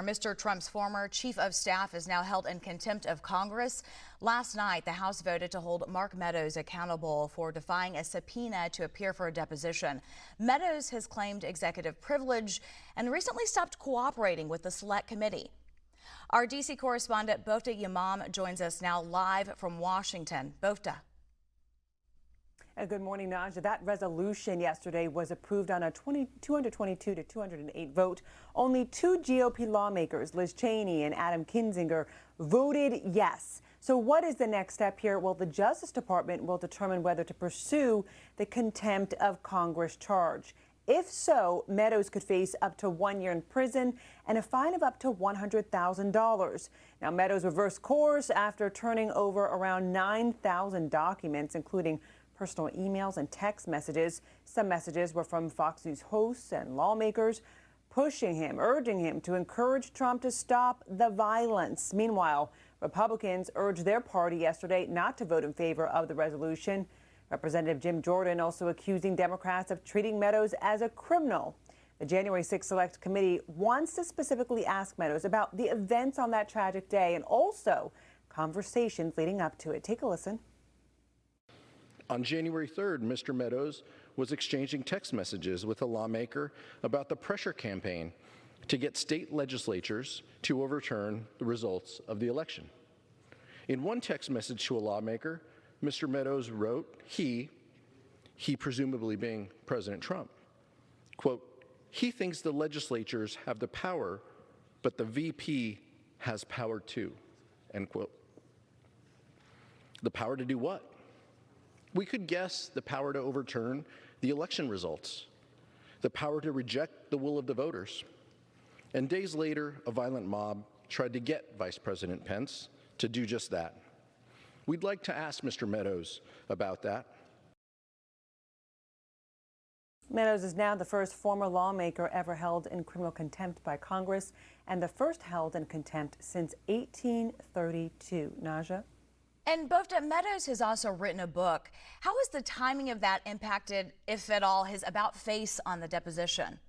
Mr. Trump's former chief of staff is now held in contempt of Congress. Last night, the House voted to hold Mark Meadows accountable for defying a subpoena to appear for a deposition. Meadows has claimed executive privilege and recently stopped cooperating with the Select Committee. Our D.C. correspondent Bofta Yimam joins us now live from Washington. Bofta. Good morning, Naja. That resolution yesterday was approved on a 222 to 208 vote. Only two GOP lawmakers, Liz Cheney and Adam Kinzinger, voted yes. So what is the next step here? Well, the Justice Department will determine whether to pursue the contempt of Congress charge. If so, Meadows could face up to 1 year in prison and a fine of up to $100,000. Now, Meadows reversed course after turning over around 9,000 documents, including personal emails and text messages. Some messages were from Fox News hosts and lawmakers pushing him, urging him to encourage Trump to stop the violence. Meanwhile, Republicans urged their party yesterday not to vote in favor of the resolution. Representative Jim Jordan also accusing Democrats of treating Meadows as a criminal. The January 6th Select Committee wants to specifically ask Meadows about the events on that tragic day and also conversations leading up to it. Take a listen. On January 3rd, Mr. Meadows was exchanging text messages with a lawmaker about the pressure campaign to get state legislatures to overturn the results of the election. In one text message to a lawmaker, Mr. Meadows wrote, he presumably being President Trump, quote, "He thinks the legislatures have the power, but the VP has power too," end quote. The power to do what? We could guess the power to overturn the election results, the power to reject the will of the voters. And days later, a violent mob tried to get Vice President Pence to do just that. We'd like to ask Mr. Meadows about that. Meadows is now the first former lawmaker ever held in criminal contempt by Congress and the first held in contempt since 1832. Naja? And Bofta, Meadows has also written a book. How has the timing of that impacted, if at all, his about-face on the deposition?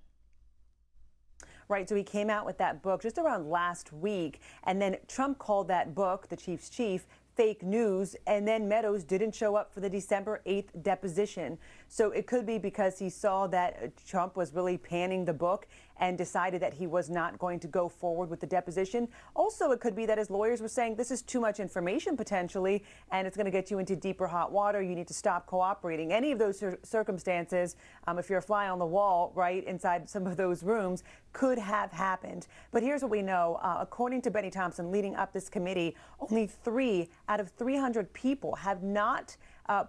Right, so he came out with that book just around last week, and then Trump called that book, The Chief's Chief, fake news, and then Meadows didn't show up for the December 8th deposition. So it could be because he saw that Trump was really panning the book and decided that he was not going to go forward with the deposition. Also, it could be that his lawyers were saying this is too much information potentially, and it's going to get you into deeper hot water. You need to stop cooperating. Any of those circumstances, if you're a fly on the wall, right, inside some of those rooms, could have happened. But here's what we know. According to Benny Thompson, leading up this committee, only 3 out of 300 people have not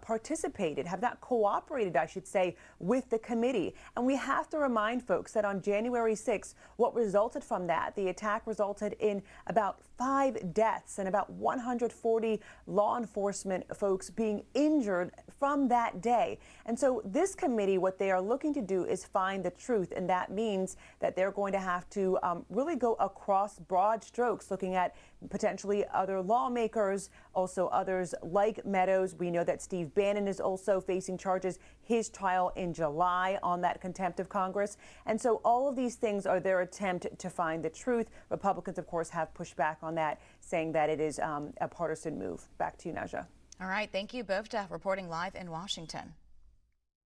participated, have not cooperated, I should say, with the committee. And we have to remind folks that on January 6th, what resulted from that, the attack resulted in about 5 deaths and about 140 law enforcement folks being injured from that day. And so this committee, what they are looking to do is find the truth. And that means that they're going to have to really go across broad strokes, looking at potentially other lawmakers, also others like Meadows. We know that Steve Bannon is also facing charges, his trial in July on that contempt of Congress. And so all of these things are their attempt to find the truth. Republicans, of course, have pushed back on that, saying that it is a partisan move. Back to you, Naja. All right. Thank you, Bofta, reporting live in Washington.